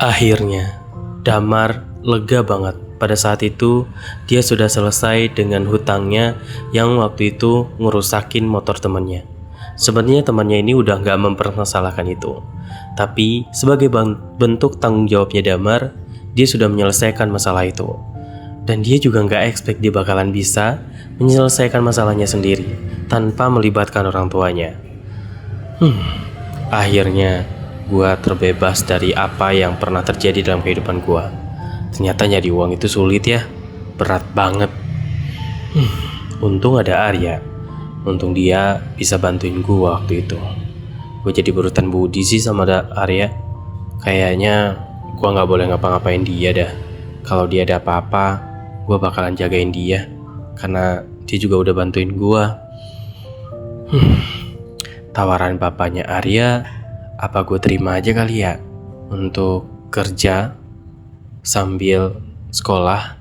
Akhirnya, Damar lega banget. Pada saat itu, dia sudah selesai dengan hutangnya yang waktu itu ngerusakin motor temannya. Sebenarnya temannya ini udah gak mempermasalahkan itu. Tapi sebagai bentuk tanggung jawabnya Damar, dia sudah menyelesaikan masalah itu. Dan dia juga gak expect dia bakalan bisa menyelesaikan masalahnya sendiri tanpa melibatkan orang tuanya. Akhirnya, gua terbebas dari apa yang pernah terjadi dalam kehidupan gua. Ternyata nyari uang itu sulit ya, berat banget. Untung ada Arya. Untung dia bisa bantuin gua waktu itu. Gue jadi berurutan budi sih sama Arya. Kayaknya gua gak boleh ngapa-ngapain dia dah. Kalau dia ada apa-apa, gua bakalan jagain dia. Karena dia juga udah bantuin gua. Tawaran bapaknya Arya, apa gue terima aja kali ya untuk kerja sambil sekolah?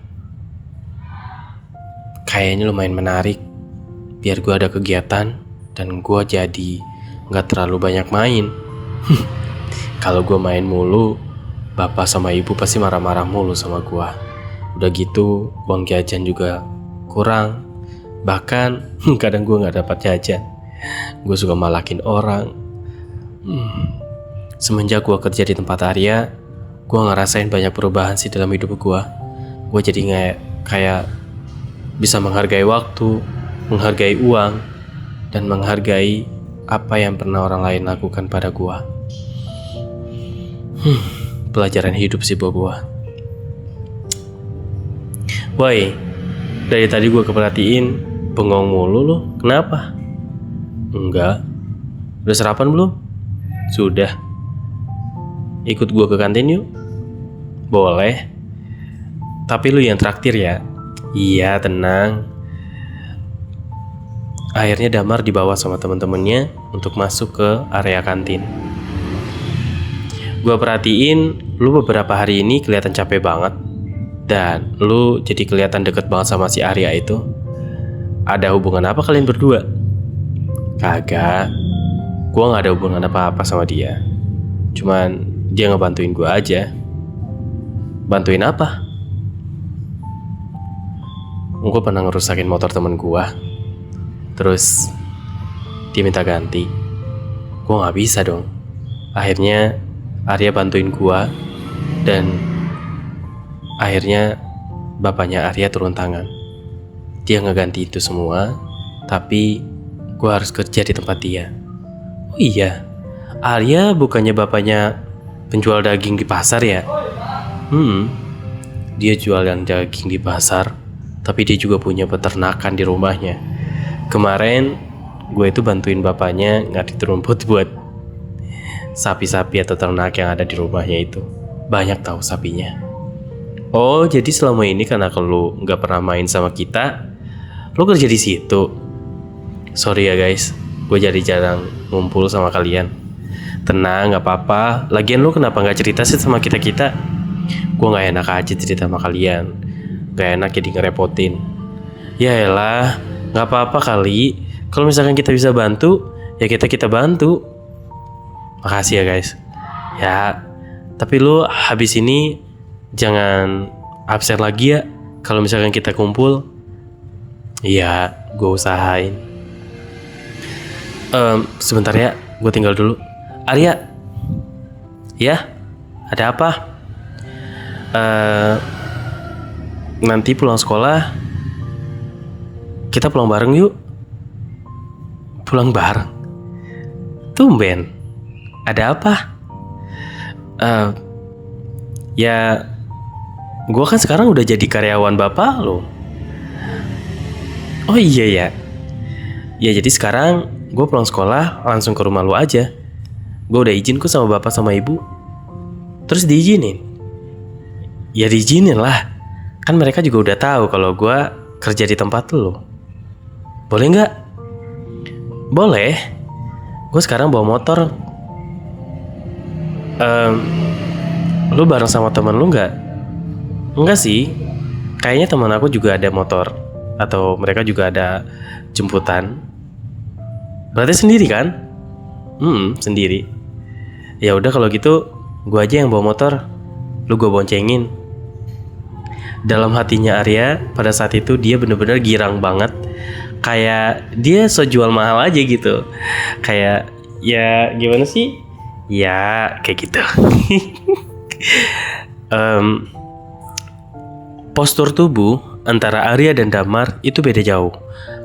Kayaknya lumayan menarik. Biar gue ada kegiatan dan gue jadi gak terlalu banyak main. Kalau gue main mulu, bapak sama ibu pasti marah-marah mulu sama gue. Udah gitu uang jajan juga kurang. Bahkan kadang gue gak dapat jajan. Gue suka malakin orang. Semenjak gue kerja di tempat Arya, gue ngerasain banyak perubahan sih dalam hidup gue. Gue jadi kayak bisa menghargai waktu, menghargai uang, dan menghargai apa yang pernah orang lain lakukan pada gue. Pelajaran hidup sih buat gue. Woi, dari tadi gue keperhatiin bengong mulu lo, kenapa? Enggak. Udah sarapan belum? Sudah. Ikut gue ke kantin yuk? Boleh. Tapi lu yang traktir ya? Iya, tenang. Akhirnya Damar dibawa sama temen-temennya untuk masuk ke area kantin. Gue perhatiin lu beberapa hari ini kelihatan capek banget. Dan lu jadi kelihatan deket banget sama si Arya itu. Ada hubungan apa kalian berdua? Kagak. Gue gak ada hubungan apa-apa sama dia. Cuman dia ngebantuin gue aja. Bantuin apa? Gue pernah ngerusakin motor temen gue. Terus dia minta ganti. Gue gak bisa dong. Akhirnya Arya bantuin gue. Dan akhirnya bapaknya Arya turun tangan. Dia ngeganti itu semua. Tapi gue harus kerja di tempat dia. Oh iya, Arya bukannya bapaknya penjual daging di pasar ya? Dia jualan daging di pasar, tapi dia juga punya peternakan di rumahnya. Kemarin gue itu bantuin bapaknya ngadit rumput buat sapi-sapi atau ternak yang ada di rumahnya itu. Banyak tahu sapinya. Oh, jadi selama ini karena lu nggak pernah main sama kita, lu kerja di situ. Sorry ya guys, gue jadi jarang ngumpul sama kalian. Tenang, gak apa-apa. Lagian lu kenapa gak cerita sih sama kita-kita? Gue gak enak aja cerita sama kalian. Gak enak jadi ngerepotin. Yaelah, gak apa-apa kali. Kalau misalkan kita bisa bantu, ya kita bantu. Makasih ya guys. Ya, tapi lu habis ini jangan absen lagi ya. Kalau misalkan kita kumpul. Iya, gue usahain. Sebentar ya, gue tinggal dulu. Arya, ya, ada apa? Nanti pulang sekolah kita pulang bareng yuk. Pulang bareng? Tumben. Ada apa? Ya, gue kan sekarang udah jadi karyawan bapak lo. Oh iya ya. Ya jadi sekarang gue pulang sekolah langsung ke rumah lu aja. Gue udah izin kok sama bapak sama ibu. Terus diizinin? Ya diizinin lah. Kan mereka juga udah tahu kalau gue kerja di tempat lu. Boleh gak? Boleh. Gue sekarang bawa motor. Lu bareng sama temen lu gak? Enggak sih. Kayaknya teman aku juga ada motor. Atau mereka juga ada jemputan. Berarti sendiri kan? Sendiri. Ya udah kalau gitu, gue aja yang bawa motor. lu gue boncengin. Dalam hatinya Arya pada saat itu dia bener-bener girang banget. Kayak dia so jual mahal aja gitu. Kayak ya gimana sih? Ya kayak gitu. Postur tubuh antara Arya dan Damar itu beda jauh.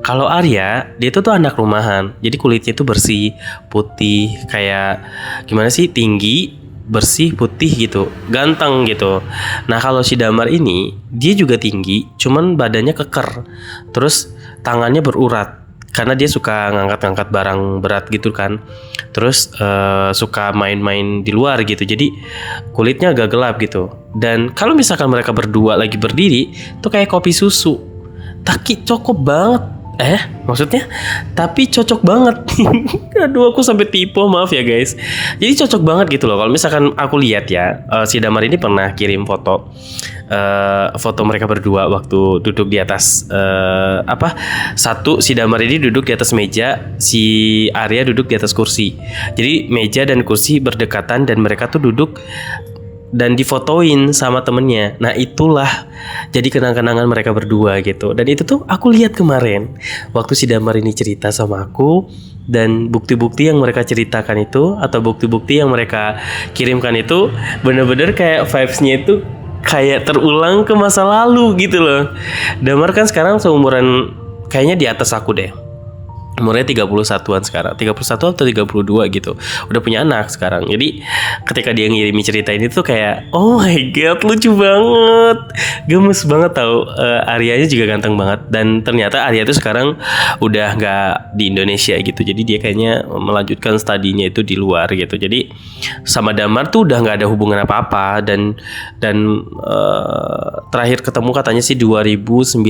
Kalau Arya, dia tuh anak rumahan. Jadi kulitnya tuh bersih, putih, kayak gimana sih? Tinggi, bersih, putih gitu, ganteng gitu. Nah kalau si Damar ini dia juga tinggi, cuman badannya keker, terus tangannya berurat karena dia suka ngangkat-ngangkat barang berat gitu kan. Terus suka main-main di luar gitu, jadi kulitnya agak gelap gitu. Dan kalau misalkan mereka berdua lagi berdiri, tuh kayak kopi susu, tapi cocok banget. Maksudnya tapi cocok banget. Aduh aku sampai tipe, maaf ya guys. Jadi cocok banget gitu loh. Kalau misalkan aku lihat ya, si Damar ini pernah kirim foto mereka berdua waktu duduk di atas si Damar ini duduk di atas meja, si Arya duduk di atas kursi. Jadi meja dan kursi berdekatan dan mereka tuh duduk dan difotoin sama temennya. Nah itulah jadi kenang-kenangan mereka berdua gitu. Dan itu tuh aku lihat kemarin waktu si Damar ini cerita sama aku. Dan bukti-bukti yang mereka ceritakan itu, atau bukti-bukti yang mereka kirimkan itu, bener-bener kayak vibes-nya itu kayak terulang ke masa lalu gitu loh. Damar kan sekarang seumuran, kayaknya di atas aku deh, umurnya 31-an sekarang, 31 atau 32 gitu. Udah punya anak sekarang. Jadi ketika dia ngirimi cerita ini tuh kayak, oh my god, lucu banget, gemes banget tau. Aryanya juga ganteng banget. Dan ternyata Arya tuh sekarang udah gak di Indonesia gitu. Jadi dia kayaknya melanjutkan studinya itu di luar gitu. Jadi sama Damar tuh udah gak ada hubungan apa-apa. Dan terakhir ketemu katanya sih 2019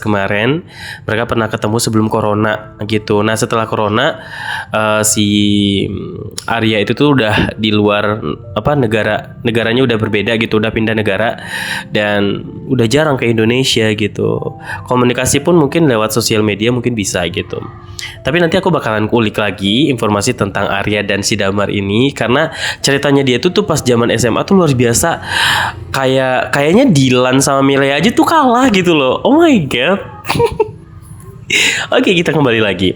kemarin. Mereka pernah ketemu sebelum corona gitu. Nah setelah corona si Arya itu tuh udah di luar negaranya udah berbeda gitu, udah pindah negara dan udah jarang ke Indonesia gitu. Komunikasi pun mungkin lewat sosial media mungkin bisa gitu. Tapi nanti aku bakalan kulik lagi informasi tentang Arya dan si Damar ini, karena ceritanya dia tuh pas zaman SMA tuh luar biasa. Kayaknya Dilan sama Milea aja tuh kalah gitu loh. Oh my god. Oke, kita kembali lagi.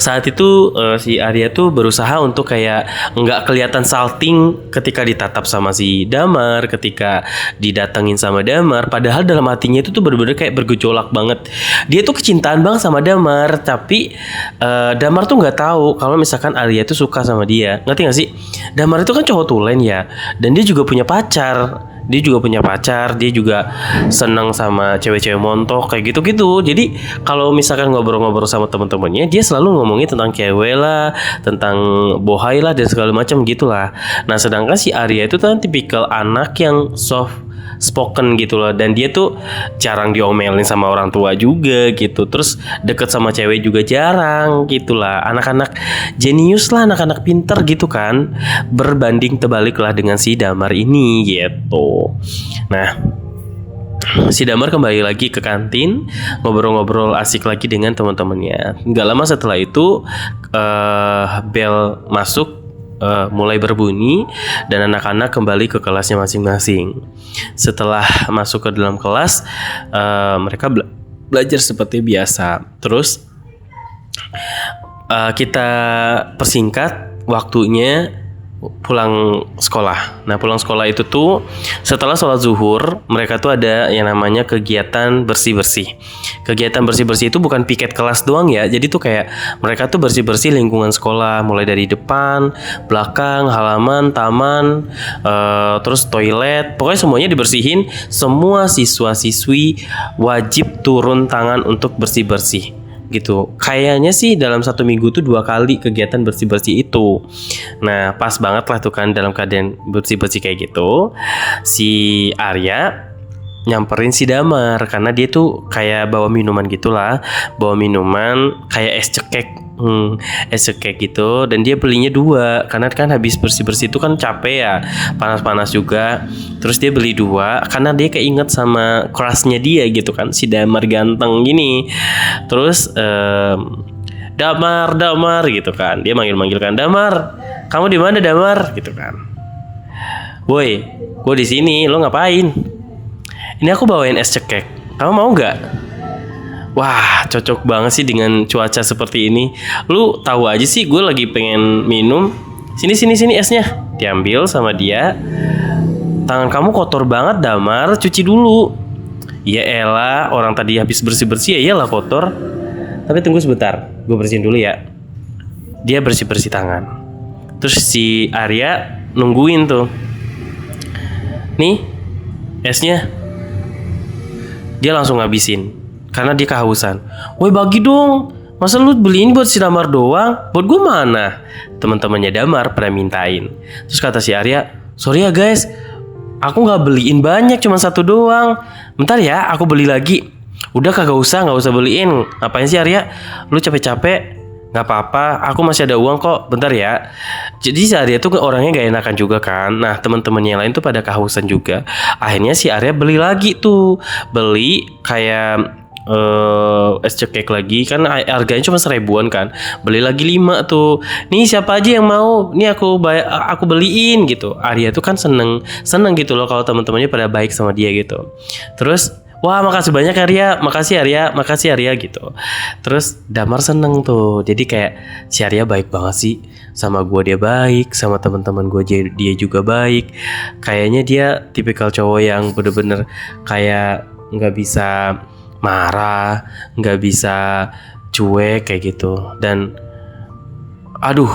Saat itu si Arya tuh berusaha untuk kayak nggak kelihatan salting ketika ditatap sama si Damar, ketika didatengin sama Damar. Padahal dalam hatinya itu tuh bener-bener kayak bergejolak banget. Dia tuh kecintaan banget sama Damar, tapi Damar tuh nggak tahu kalau misalkan Arya tuh suka sama dia. Ngerti nggak sih? Damar itu kan cowok tulen ya, dan dia juga punya pacar. Dia juga senang sama cewek-cewek montok kayak gitu-gitu. Jadi kalau misalkan ngobrol-ngobrol sama teman-temannya, dia selalu ngomongin tentang cewek lah, tentang bohai lah, dan segala macam gitulah. Nah sedangkan si Arya itu kan tipikal anak yang soft spoken gitu loh, dan dia tuh jarang diomelin sama orang tua juga gitu. Terus deket sama cewek juga jarang gitulah. Anak-anak jenius lah, anak-anak pinter gitu kan. Berbanding terbalik lah dengan si Damar ini gitu. Nah si Damar kembali lagi ke kantin, ngobrol-ngobrol asik lagi dengan teman-temannya. Gak lama setelah itu bel masuk mulai berbunyi dan anak-anak kembali ke kelasnya masing-masing. Setelah masuk ke dalam kelas, mereka belajar seperti biasa. Terus kita persingkat waktunya pulang sekolah. Nah pulang sekolah itu tuh setelah sholat zuhur, mereka tuh ada yang namanya kegiatan bersih-bersih. Kegiatan bersih-bersih itu bukan piket kelas doang ya. Jadi tuh kayak mereka tuh bersih-bersih lingkungan sekolah, mulai dari depan, belakang, halaman, taman, terus toilet. Pokoknya semuanya dibersihin. Semua siswa-siswi wajib turun tangan untuk bersih-bersih gitu. Kayaknya sih dalam 1 minggu tuh 2 kali kegiatan bersih-bersih itu. Nah pas banget lah tuh kan dalam keadaan bersih-bersih kayak gitu, si Arya nyamperin si Damar karena dia tuh kayak bawa minuman gitulah, bawa minuman kayak es cekek gitu, dan dia belinya 2 karena kan habis bersih-bersih itu kan capek ya, panas-panas juga. Terus dia beli 2 karena dia keinget sama crushnya dia gitu kan, si Damar ganteng gini. Terus Damar gitu kan, dia manggil kan, Damar, kamu di mana Damar gitu kan. Woi, gue di sini, lo ngapain? Ini aku bawain es cekek. Kamu mau nggak? Wah, cocok banget sih dengan cuaca seperti ini. Lu tahu aja sih, gue lagi pengen minum. Sini esnya. Diambil sama dia. Tangan kamu kotor banget, Damar. Cuci dulu. Ya elah, orang tadi habis bersih-bersih ya iyalah kotor. Tapi tunggu sebentar, gue bersihin dulu ya. Dia bersih-bersih tangan. Terus si Arya nungguin tuh. Nih, esnya. Dia langsung ngabisin karena dia kehausan. Woi bagi dong. Masa lu beliin buat si Damar doang? Buat gue mana? Teman-temannya Damar pada mintain. Terus kata si Arya, sorry ya guys, aku gak beliin banyak, cuma satu doang. Bentar ya, aku beli lagi. Udah gak usah beliin. Ngapain sih Arya? Lu capek-capek? Gak apa-apa, aku masih ada uang kok. Bentar ya. Jadi si Arya tuh orangnya gak enakan juga kan. Nah teman-temannya yang lain tuh pada kehausan juga. Akhirnya si Arya beli lagi tuh. Beli kayak es cekek lagi. Kan harganya cuma 1.000-an kan. Beli lagi 5 tuh. Nih siapa aja yang mau? Nih aku beliin gitu. Arya tuh kan seneng gitu loh kalau teman-temannya pada baik sama dia gitu. Terus wah makasih banyak Arya, makasih Arya gitu. Terus Damar seneng tuh. Jadi kayak si Arya baik banget sih. Sama gue dia baik, sama teman-teman gue dia juga baik. Kayaknya dia tipikal cowok yang bener-bener kayak gak bisa marah, gak bisa cuek kayak gitu. Dan aduh,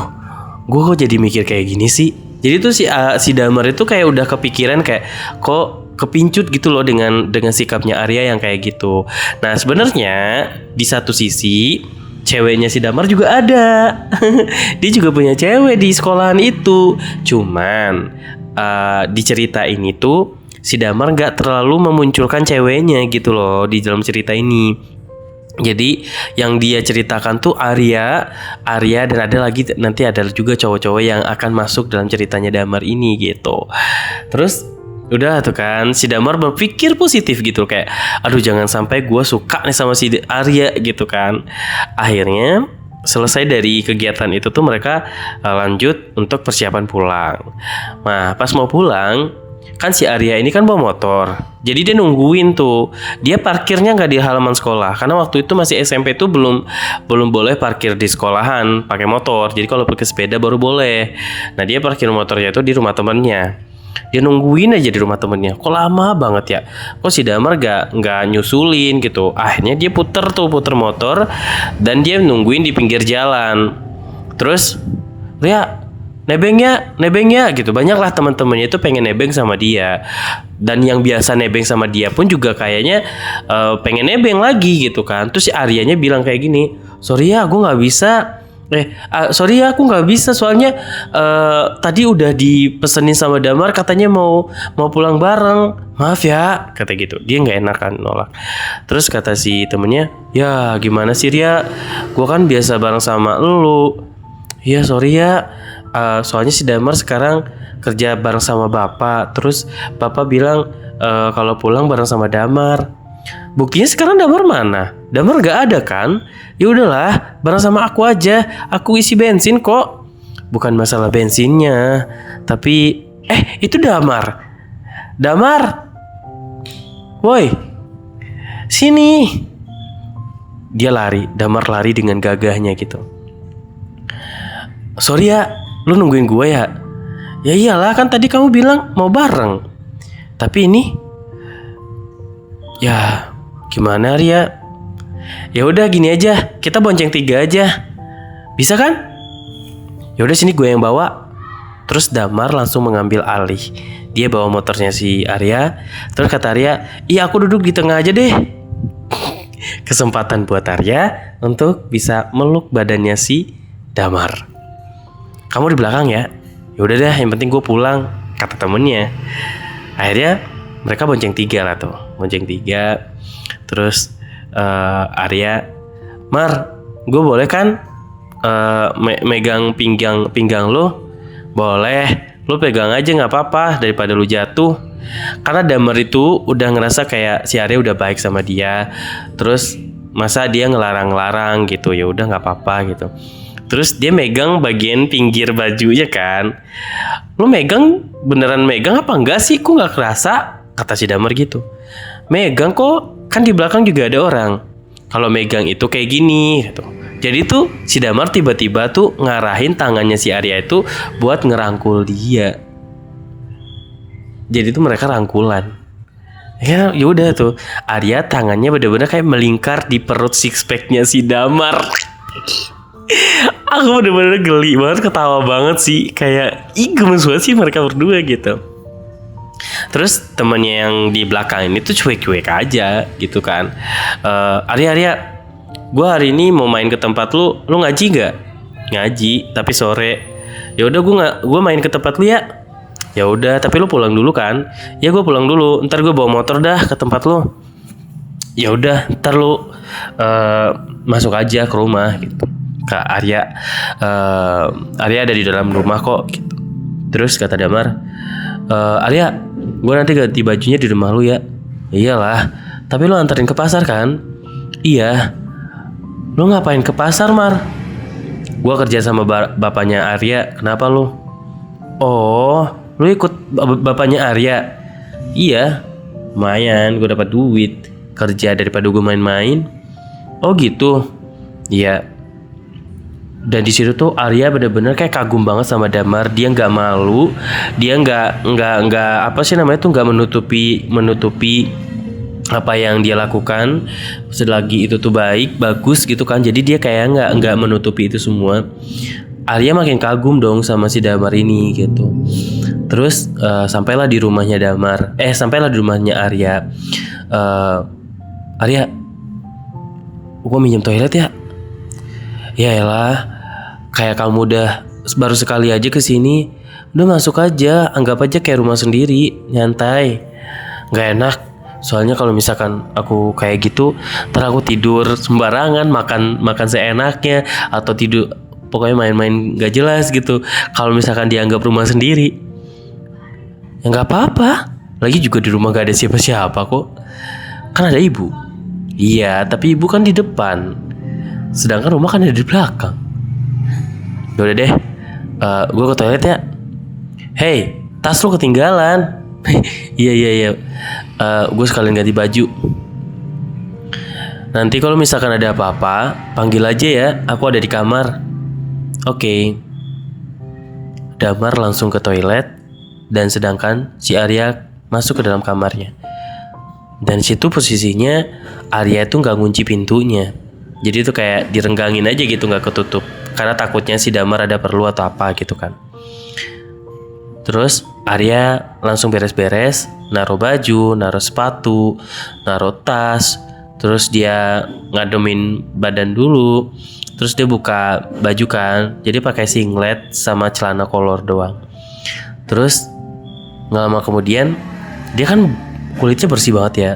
gue kok jadi mikir kayak gini sih. Jadi tuh si Damar itu kayak udah kepikiran kayak kok kepincut gitu loh dengan sikapnya Arya yang kayak gitu. Nah sebenarnya di satu sisi ceweknya si Damar juga ada. Dia juga punya cewek di sekolahan itu. Cuman di cerita ini tuh si Damar nggak terlalu memunculkan ceweknya gitu loh di dalam cerita ini. Jadi yang dia ceritakan tuh Arya dan nanti ada juga cowok-cowok yang akan masuk dalam ceritanya Damar ini gitu. Terus udah tuh kan si Damar berpikir positif gitu kayak aduh jangan sampai gue suka nih sama si Arya gitu kan. Akhirnya selesai dari kegiatan itu tuh mereka lanjut untuk persiapan pulang. Nah pas mau pulang kan si Arya ini kan bawa motor. Jadi dia nungguin tuh. Dia parkirnya nggak di halaman sekolah karena waktu itu masih SMP tuh belum boleh parkir di sekolahan pakai motor. Jadi kalau pakai sepeda baru boleh. Nah dia parkir motornya itu di rumah temannya. Dia nungguin aja di rumah temennya. Kok lama banget ya? Kok si Damar nggak nyusulin gitu. Akhirnya dia puter motor dan dia nungguin di pinggir jalan. Terus Ria nebeng ya gitu. Banyaklah teman-temannya itu pengen nebeng sama dia. Dan yang biasa nebeng sama dia pun juga kayaknya pengen nebeng lagi gitu kan. Terus si Aryanya bilang kayak gini, sorry ya aku nggak bisa. Sorry ya aku nggak bisa soalnya tadi udah dipesenin sama Damar katanya mau pulang bareng. Maaf ya kata gitu. Dia nggak enakan nolak. Terus kata si temennya, ya gimana sih Ria? Gua kan biasa bareng sama lu. Ya sorry ya. Soalnya si Damar sekarang kerja bareng sama bapak. Terus bapak bilang kalau pulang bareng sama Damar. Buktinya sekarang Damar mana? Damar gak ada kan? Ya udahlah, bareng sama aku aja. Aku isi bensin kok. Bukan masalah bensinnya, tapi itu Damar. Woi. Sini. Dia lari, Damar lari dengan gagahnya gitu. Sorry ya, lu nungguin gue ya? Ya iyalah, kan tadi kamu bilang mau bareng. Tapi ini ya gimana Ria? Ya udah gini aja, kita bonceng 3 aja. Bisa kan? Ya udah sini gue yang bawa. Terus Damar langsung mengambil alih. Dia bawa motornya si Arya. Terus kata Arya, iya aku duduk di tengah aja deh. Kesempatan buat Arya untuk bisa meluk badannya si Damar. Kamu di belakang ya? Ya udah deh, yang penting gue pulang, kata temennya. Akhirnya mereka bonceng 3 lah tuh. Bonceng 3. Terus Arya, Mar, gue boleh kan megang pinggang lo? Boleh, lo pegang aja nggak apa-apa daripada lo jatuh. Karena Damar itu udah ngerasa kayak si Arya udah baik sama dia. Terus masa dia ngelarang-larang gitu, ya udah nggak apa-apa gitu. Terus dia megang bagian pinggir bajunya kan. Lu megang, beneran megang apa enggak sih? Kok gak kerasa? Kata si Damar gitu. Megang kok, kan di belakang juga ada orang. Kalau megang itu kayak gini gitu. Jadi tuh si Damar tiba-tiba tuh ngarahin tangannya si Arya itu buat ngerangkul dia. Jadi tuh mereka rangkulan. Ya udah tuh Arya tangannya bener-bener kayak melingkar di perut six packnya si Damar. Aku bener-bener geli banget, ketawa banget sih. Kayak gemes banget sih mereka berdua gitu. Terus temennya yang di belakang ini tuh cuek-cuek aja gitu kan. Arya, gue hari ini mau main ke tempat lu ngaji nggak? Ngaji, tapi sore. Ya udah gue main ke tempat lu ya. Ya udah, tapi lu pulang dulu kan? Ya gue pulang dulu. Ntar gue bawa motor dah ke tempat lu. Ya udah, ntar lu masuk aja ke rumah gitu. Kak Arya, Arya ada di dalam rumah kok gitu. Terus kata Damar, Arya, gue nanti ganti bajunya di rumah lu ya. Iyalah, tapi lu anterin ke pasar kan? Iya. Lu ngapain ke pasar, Mar? Gue kerja sama bapaknya Arya. Kenapa lu? Oh, lu ikut bapaknya Arya? Iya, lumayan, gue dapat duit kerja daripada gue main-main. Oh gitu. Iya. Dan di situ tuh Arya bener-bener kayak kagum banget sama Damar. Dia nggak malu, dia nggak apa sih namanya tuh, nggak menutupi apa yang dia lakukan selagi itu tuh bagus gitu kan. Jadi dia kayak nggak menutupi itu semua. Arya makin kagum dong sama si Damar ini gitu. Terus sampailah di rumahnya Damar. Sampailah di rumahnya Arya. Arya, gua minjem toilet ya. Yaelah, kayak kamu udah baru sekali aja kesini, udah masuk aja, anggap aja kayak rumah sendiri, nyantai. Gak enak, soalnya kalau misalkan aku kayak gitu, ntar aku tidur sembarangan, makan seenaknya, atau tidur pokoknya main-main gak jelas gitu. Kalau misalkan dianggap rumah sendiri, ya gak apa-apa. Lagi juga di rumah gak ada siapa-siapa kok. Kan ada ibu. Iya, tapi ibu kan di depan, sedangkan rumah kan ada di belakang. Yaudah deh, gue ke toilet ya. Hey, tas lu ketinggalan. Iya. Gue sekalian ganti baju. Nanti kalau misalkan ada apa-apa, panggil aja ya. Aku ada di kamar. Oke. Damar langsung ke toilet, dan sedangkan si Arya masuk ke dalam kamarnya. Dan situ posisinya Arya itu nggak ngunci pintunya. Jadi itu kayak direnggangin aja gitu, nggak ketutup, karena takutnya si Damar ada perlu atau apa gitu kan. Terus Arya langsung beres-beres, naruh baju, naruh sepatu, naruh tas. Terus dia ngademin badan dulu. Terus dia buka baju kan, jadi pakai singlet sama celana kolor doang. Terus nggak lama kemudian dia kan kulitnya bersih banget ya,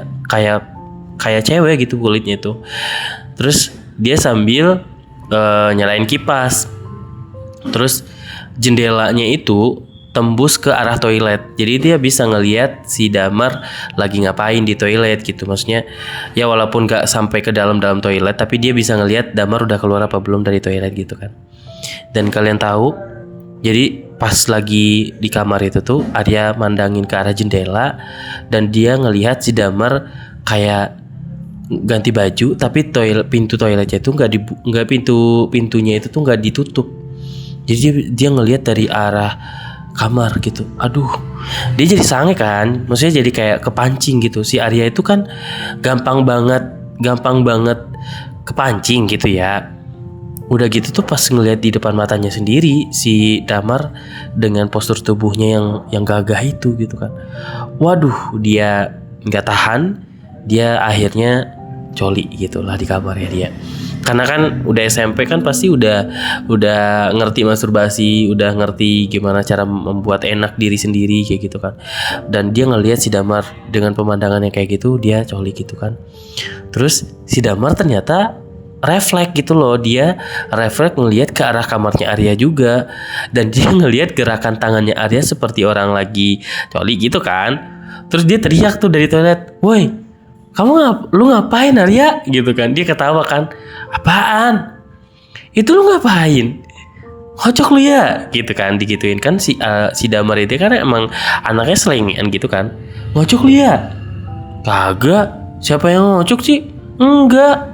kayak cewek gitu kulitnya itu. Terus dia sambil nyalain kipas. Terus jendelanya itu tembus ke arah toilet. Jadi dia bisa ngelihat si Damar lagi ngapain di toilet gitu. Maksudnya ya walaupun gak sampai ke dalam toilet, tapi dia bisa ngelihat Damar udah keluar apa belum dari toilet gitu kan. Dan kalian tahu, jadi pas lagi di kamar itu tuh Arya mandangin ke arah jendela, dan dia ngelihat si Damar kayak ganti baju, tapi pintu toiletnya itu nggak pintunya itu tuh nggak ditutup. Jadi dia ngelihat dari arah kamar gitu. Aduh, dia jadi sange kan, maksudnya jadi kayak kepancing gitu. Si Arya itu kan gampang banget kepancing gitu ya. Udah gitu tuh pas ngelihat di depan matanya sendiri si Damar dengan postur tubuhnya yang gagah itu gitu kan. Waduh, dia nggak tahan. Dia akhirnya coli gitulah di kamarnya dia. Karena kan udah SMP kan pasti udah ngerti masturbasi, udah ngerti gimana cara membuat enak diri sendiri kayak gitu kan. Dan dia ngelihat si Damar dengan pemandangan yang kayak gitu, dia coli gitu kan. Terus si Damar ternyata refleks gitu loh, dia refleks ngelihat ke arah kamarnya Arya juga, dan dia ngelihat gerakan tangannya Arya seperti orang lagi coli gitu kan. Terus dia teriak tuh dari toilet, "Woi, lu ngapain Arya?" gitu kan. Dia ketawa kan, "Apaan? Itu lu ngapain?" ngocok lu ya, gitu kan, digituin kan si Damar itu kan emang anaknya selengean gitu kan. Ngocok lu ya? Kagak, siapa yang ngocok sih? Enggak.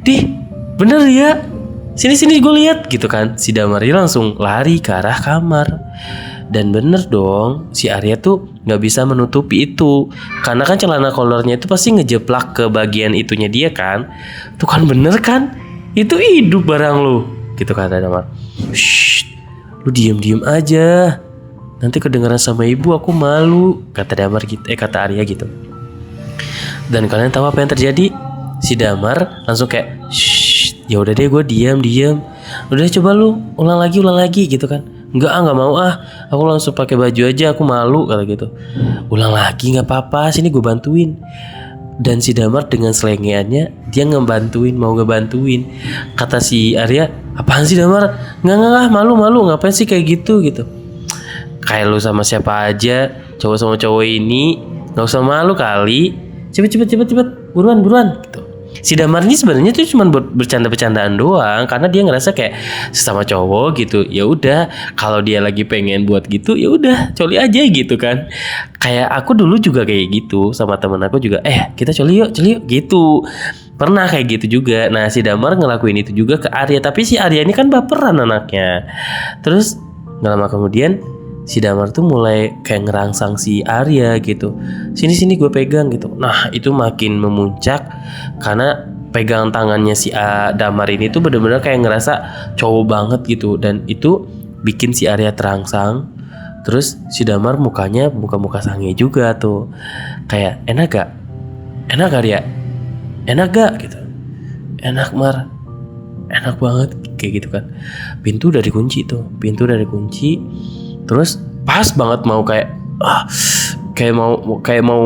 Dih, bener ya? Sini gue lihat gitu kan. Si Damar ini langsung lari ke arah kamar. Dan bener dong, si Arya tuh nggak bisa menutupi itu karena kan celana kolornya itu pasti ngejeplak ke bagian itunya dia kan. Tuh kan bener kan? Itu hidup barang lu, gitu kata Damar. Shh, lu diem aja. Nanti kedengaran sama ibu aku malu, kata Damar gitu. Kata Arya gitu. Dan kalian tahu apa yang terjadi? Si Damar langsung kayak, shh, ya udah deh gue diam. Udah coba lu ulang lagi gitu kan. Nggak mau aku langsung pakai baju aja, aku malu kata gitu. Ulang lagi nggak apa-apa, sini gue bantuin. Dan si Damar dengan selengeannya dia mau ngebantuin. Kata si Arya, apaan sih Damar? Nggak malu ngapain sih kayak gitu. Kayak lu sama siapa aja, cowok sama cowok ini nggak usah malu kali. Cepet buruan gitu. Si Damar ini sebenarnya tuh cuma buat bercanda-bercandaan doang karena dia ngerasa kayak sesama cowok gitu. Ya udah, kalau dia lagi pengen buat gitu ya udah coli aja gitu kan. Kayak aku dulu juga kayak gitu sama temen aku juga. Kita coli yuk gitu. Pernah kayak gitu juga. Nah, si Damar ngelakuin itu juga ke Arya, tapi si Arya ini kan baperan anaknya. Terus nggak lama kemudian si Damar tuh mulai kayak ngerangsang si Arya gitu. Sini gue pegang gitu. Nah, itu makin memuncak karena pegang tangannya si Damar ini tuh bener-bener kayak ngerasa cowok banget gitu. Dan itu bikin si Arya terangsang. Terus si Damar mukanya muka sange juga tuh. Kayak enak gak Arya? Enak gak gitu? Enak Mar, enak banget kayak gitu kan. Pintu udah dikunci. Terus pas banget mau kayak mau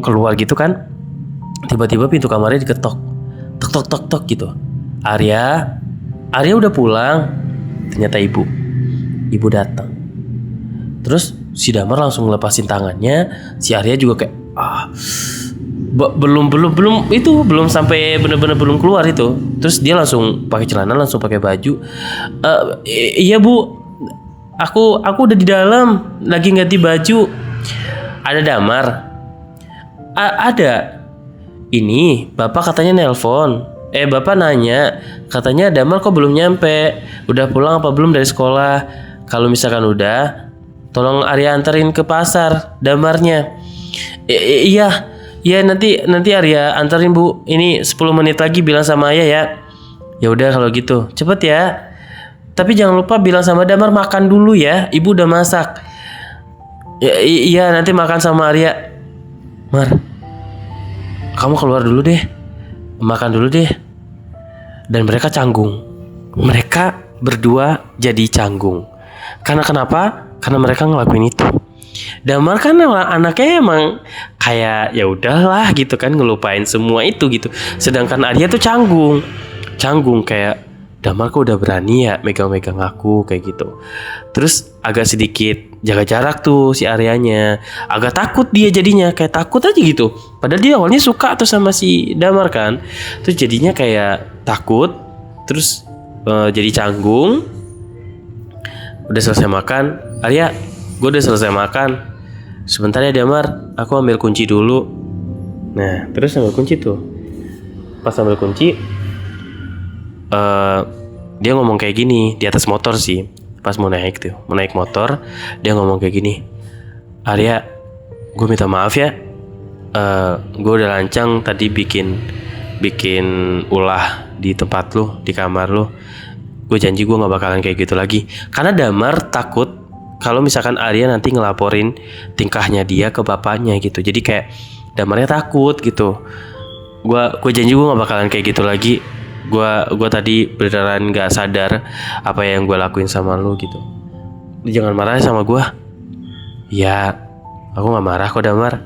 keluar gitu kan. Tiba-tiba pintu kamarnya diketok. Tok gitu. Arya udah pulang. Ternyata ibu datang. Terus si Damar langsung ngelepasin tangannya. Si Arya juga kayak belum sampai bener-bener belum keluar itu. Terus dia langsung pakai celana, langsung pakai baju. Iya bu, Aku udah di dalam, lagi ganti baju. Ada Damar? Ada. Ini bapak katanya nelpon. Bapak nanya, katanya Damar kok belum nyampe. Udah pulang apa belum dari sekolah? Kalau misalkan udah, tolong Arya anterin ke pasar Damarnya. Iya nanti Arya anterin bu. Ini 10 menit lagi bilang sama ayah ya. Ya udah kalau gitu, cepet ya. Tapi jangan lupa bilang sama Damar makan dulu ya. Ibu udah masak. Iya nanti makan sama Arya. Mar, kamu keluar dulu deh. Makan dulu deh. Dan mereka canggung. Mereka berdua jadi canggung. Karena kenapa? Karena mereka ngelakuin itu. Damar kan anaknya emang kayak ya udahlah gitu kan, ngelupain semua itu gitu. Sedangkan Arya tuh canggung kayak Damar kok udah berani ya megang-megang aku kayak gitu. Terus agak sedikit jaga jarak tuh si Aryanya. Agak takut dia jadinya, kayak takut aja gitu. Padahal dia awalnya suka tuh sama si Damar kan. Terus jadinya kayak takut. Terus jadi canggung. Udah selesai makan, Arya, gue udah selesai makan. Sebentar ya Damar, aku ambil kunci dulu. Nah, terus ambil kunci tuh. Pas ambil kunci, dia ngomong kayak gini di atas motor sih. Pas mau naik motor, dia ngomong kayak gini. Arya, gue minta maaf ya. Gue udah lancang tadi bikin ulah di tempat lu, di kamar lu. Gue janji gue gak bakalan kayak gitu lagi. Karena Damar takut kalau misalkan Arya nanti ngelaporin tingkahnya dia ke bapaknya gitu. Jadi kayak Damarnya takut gitu. Gue janji gue gak bakalan kayak gitu lagi. Gue tadi beneran gak sadar apa yang gue lakuin sama lu gitu. Lu jangan marah sama gue. Ya, aku gak marah kok Damar.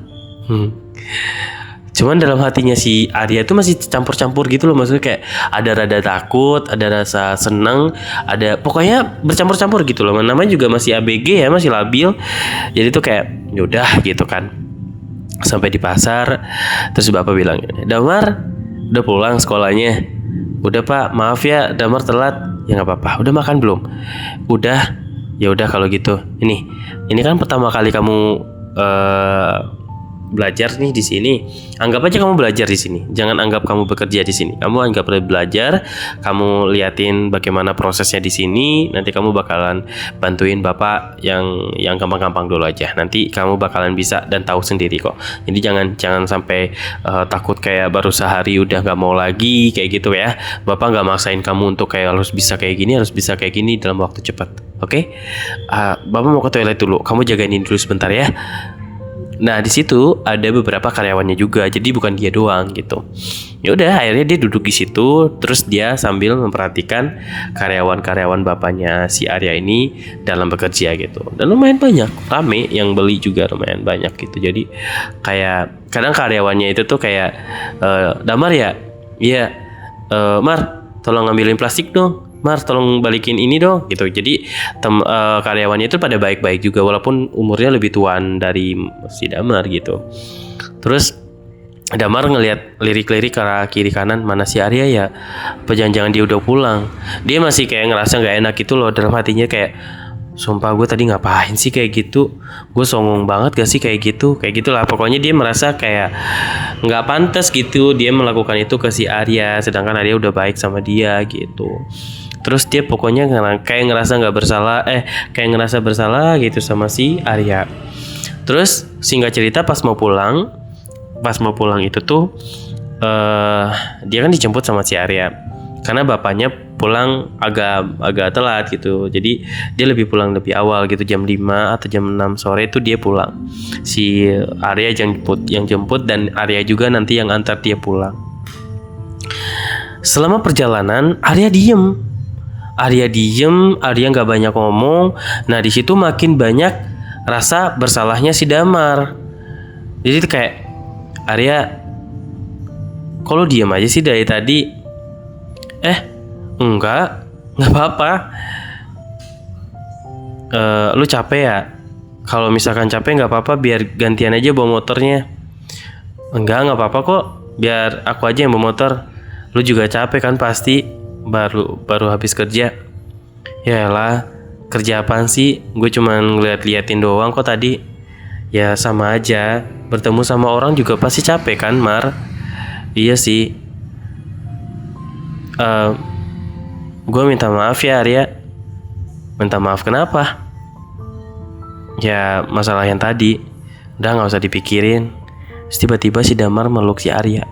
Cuman dalam hatinya si Arya itu masih campur-campur gitu loh. Maksudnya kayak ada rada takut, ada rasa seneng, ada pokoknya bercampur-campur gitu loh. Namanya juga masih ABG ya, masih labil. Jadi tuh kayak yaudah gitu kan. Sampai di pasar, terus bapak bilang, Damar udah pulang sekolahnya. Udah pak, maaf ya Damar telat. Ya nggak apa-apa. Udah makan belum? Udah. Ya udah kalau gitu. Ini kan pertama kali kamu belajar nih di sini. Anggap aja kamu belajar di sini. Jangan anggap kamu bekerja di sini. Kamu anggap belajar. Kamu liatin bagaimana prosesnya di sini. Nanti kamu bakalan bantuin bapak yang gampang-gampang dulu aja. Nanti kamu bakalan bisa dan tahu sendiri kok. Jadi jangan sampai takut kayak baru sehari udah nggak mau lagi kayak gitu ya. Bapak nggak maksain kamu untuk kayak harus bisa kayak gini dalam waktu cepat. Oke? Bapak mau ke toilet dulu. Kamu jagain ini dulu sebentar ya. Nah di situ ada beberapa karyawannya juga, jadi bukan dia doang gitu. Ya udah, akhirnya dia duduk di situ, terus dia sambil memperhatikan karyawan-karyawan bapaknya si Arya ini dalam bekerja gitu. Dan lumayan banyak, rame yang beli juga lumayan banyak gitu. Jadi kayak kadang karyawannya itu tuh kayak Damar ya, iya, Mar, tolong ngambilin plastik dong. Mar, tolong balikin ini dong gitu. Jadi karyawannya itu pada baik-baik juga walaupun umurnya lebih tuaan dari si Damar gitu. Terus Damar ngelihat lirik-lirik ke arah kiri kanan, mana si Arya ya? Apa jangan-jangan dia udah pulang? Dia masih kayak ngerasa nggak enak gitu loh dalam hatinya, kayak sumpah gue tadi ngapain sih kayak gitu? Gue songong banget gak sih kayak gitu? Kayak gitulah, pokoknya dia merasa kayak nggak pantas gitu dia melakukan itu ke si Arya, sedangkan Arya udah baik sama dia gitu. Terus dia pokoknya kayak ngerasa kayak ngerasa bersalah gitu sama si Arya. Terus singkat cerita pas mau pulang itu tuh dia kan dijemput sama si Arya karena bapaknya pulang agak telat gitu. Jadi dia pulang lebih awal gitu, jam 5 atau jam 6 sore itu dia pulang. Si Arya yang jemput dan Arya juga nanti yang antar dia pulang. Selama perjalanan Arya diem, Arya nggak banyak ngomong. Nah di situ makin banyak rasa bersalahnya si Damar. Jadi kayak Arya, kok lo diem aja sih dari tadi? Nggak apa-apa. Lu capek ya? Kalau misalkan capek nggak apa-apa, biar gantian aja bawa motornya. Nggak apa-apa kok, biar aku aja yang bawa motor. Lu juga capek kan pasti, baru habis kerja. Yaelah, kerja apaan sih? Gue cuma ngeliat-liatin doang kok tadi. Ya sama aja, bertemu sama orang juga pasti capek kan, Mar? Iya sih. Gue minta maaf ya Arya. Minta maaf kenapa? Ya masalah yang tadi. Udah gak usah dipikirin. Terus tiba-tiba si Damar meluk si Arya.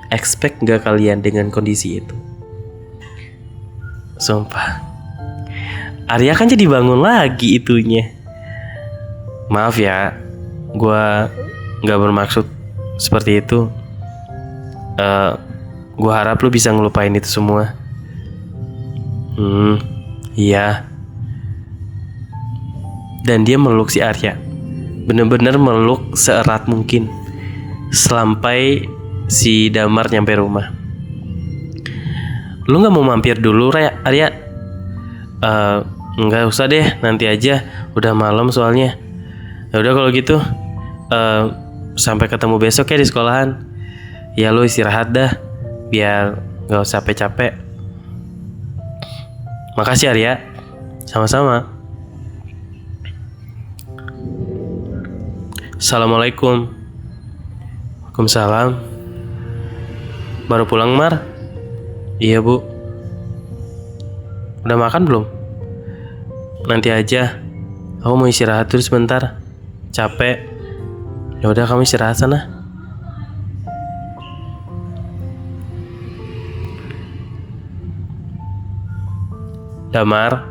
Expect gak kalian dengan kondisi itu? Sumpah, Arya kan jadi bangun lagi itunya. Maaf ya, gue gak bermaksud seperti itu. Gue harap lu bisa ngelupain itu semua. Iya. Dan dia meluk si Arya, bener-bener meluk seerat mungkin sampai si Damar nyampe rumah. Lu gak mau mampir dulu Arya? Nggak usah deh, nanti aja. Udah malam soalnya. Ya udah kalau gitu, sampai ketemu besok ya di sekolahan. Ya lu istirahat dah, biar nggak usah capek-capek. Makasih Arya. Sama-sama. Assalamualaikum. Waalaikumsalam. Baru pulang Mar? Iya Bu. Udah makan belum? Nanti aja. Aku mau istirahat dulu sebentar. Capek. Ya udah kamu istirahat sana. Damar.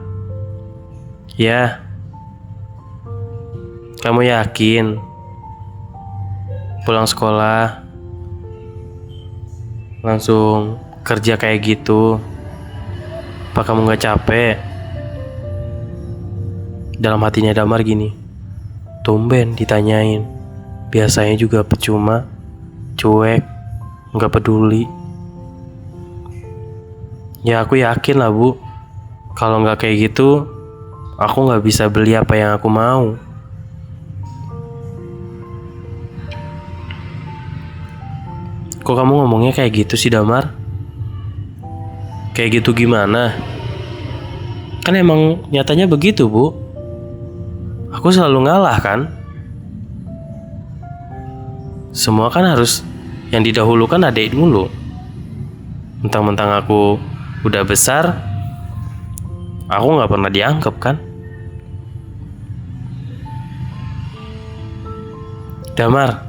Ya. Kamu yakin pulang sekolah langsung kerja kayak gitu? Apa kamu gak capek? Dalam hatinya Damar gini, tumben ditanyain. Biasanya juga percuma, cuek, gak peduli. Ya aku yakin lah Bu, kalau gak kayak gitu aku gak bisa beli apa yang aku mau. Kok kamu ngomongnya kayak gitu sih Damar? Kayak gitu gimana? Kan emang nyatanya begitu, Bu. Aku selalu ngalah kan? Semua kan harus yang didahulukan adik dulu. Mentang-mentang aku udah besar, aku gak pernah dianggap kan? Damar,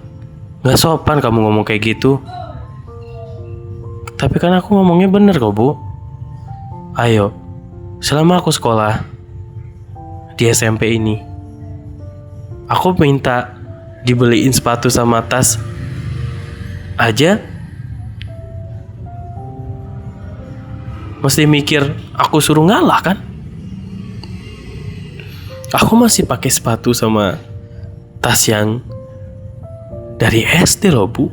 gak sopan kamu ngomong kayak gitu. Tapi kan aku ngomongnya bener kok, Bu. Ayo, selama aku sekolah di SMP ini, aku minta dibeliin sepatu sama tas aja mesti mikir aku suruh ngalah kan? Aku masih pakai sepatu sama tas yang dari SD loh, Bu.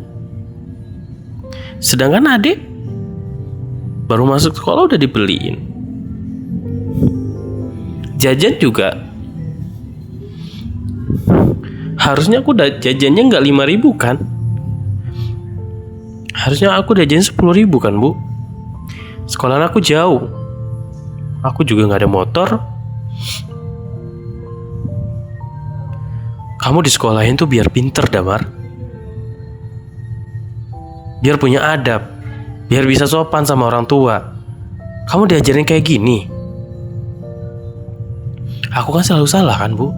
Sedangkan adik baru masuk sekolah udah dibeliin. Jajan juga harusnya aku udah jajannya nggak 5.000 kan? Harusnya aku udah jajan 10.000 kan, Bu? Sekolahan aku jauh. Aku juga nggak ada motor. Kamu di sekolahin tuh biar pinter, Damar. Biar punya adab. Biar bisa sopan sama orang tua. Kamu diajarin kayak gini. Aku kan selalu salah kan, Bu?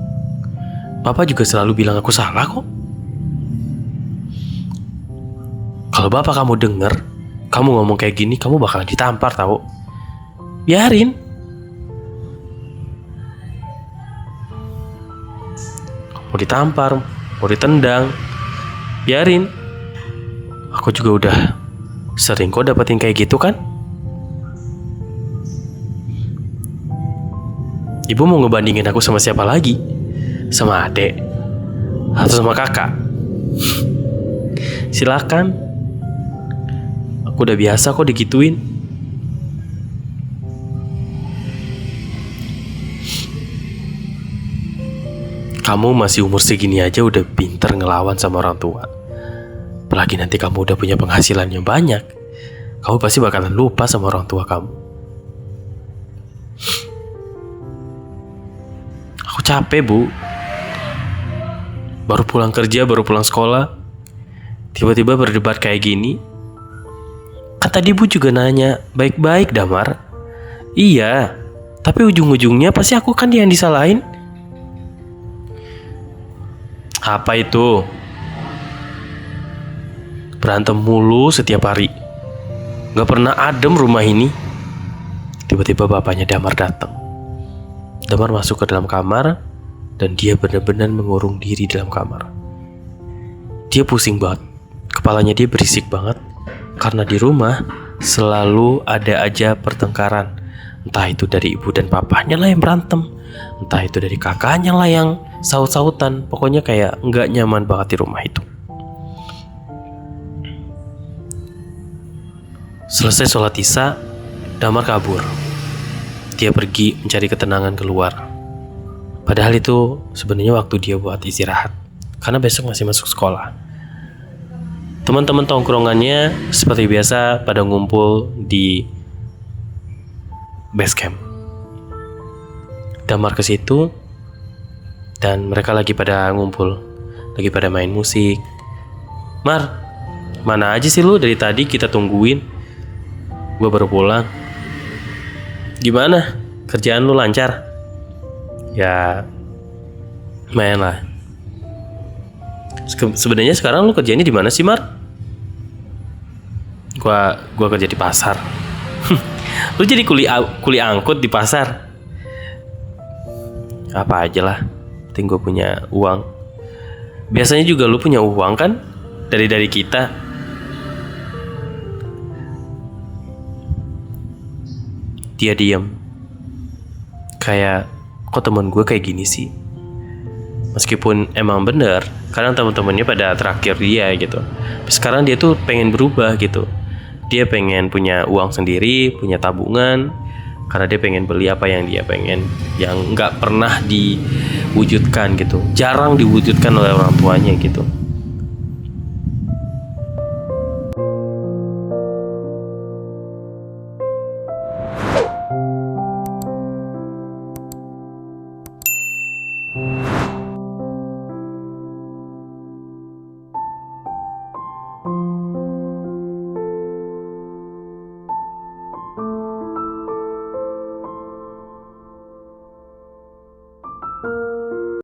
Bapak juga selalu bilang aku salah kok. Kalau bapak kamu denger kamu ngomong kayak gini, kamu bakalan ditampar tahu. Biarin. Mau ditampar, mau ditendang, biarin. Aku juga udah sering kok dapetin kayak gitu kan. Ibu mau ngebandingin aku sama siapa lagi? Sama adek? Atau sama kakak? Silakan. Aku udah biasa kok digituin. Kamu masih umur segini aja udah pinter ngelawan sama orang tua. Apalagi nanti kamu udah punya penghasilan yang banyak. Kamu pasti bakalan lupa sama orang tua kamu. Aku capek, Bu. Baru pulang kerja, baru pulang sekolah, tiba-tiba berdebat kayak gini. Kan tadi Bu juga nanya baik-baik, Damar. Iya, tapi ujung-ujungnya pasti aku kan yang disalahin. Apa itu? Berantem mulu setiap hari. Gak pernah adem rumah ini. Tiba-tiba bapaknya Damar datang. Damar masuk ke dalam kamar dan dia benar-benar mengurung diri dalam kamar. Dia pusing banget. Kepalanya dia berisik banget. Karena di rumah selalu ada aja pertengkaran. Entah itu dari ibu dan papanya lah yang berantem, entah itu dari kakaknya lah yang saut-sautan. Pokoknya kayak nggak nyaman banget di rumah itu. Selesai sholat isya, Damar kabur. Dia pergi mencari ketenangan keluar. Padahal itu sebenarnya waktu dia buat istirahat, karena besok masih masuk sekolah. Teman-teman tongkrongannya seperti biasa pada ngumpul di base camp. Damar ke situ dan mereka lagi pada ngumpul, lagi pada main musik. Mar, mana aja sih lu dari tadi kita tungguin? Gua baru pulang. Gimana? Kerjaan lu lancar? Ya, lumayan lah. Sebenarnya sekarang lu kerjanya di mana sih, Mar? Gua kerja di pasar. Lu jadi kuli angkut di pasar? Apa aja lah, penting gue punya uang. Biasanya juga lu punya uang kan? Dari kita. Dia diam. Kayak, kok temen gue kayak gini sih? Meskipun emang bener, kadang teman-temannya pada terakhir dia gitu. Sekarang dia tuh pengen berubah gitu. Dia pengen punya uang sendiri, punya tabungan, karena dia pengen beli apa yang dia pengen, yang nggak pernah diwujudkan gitu, jarang diwujudkan oleh orang tuanya gitu.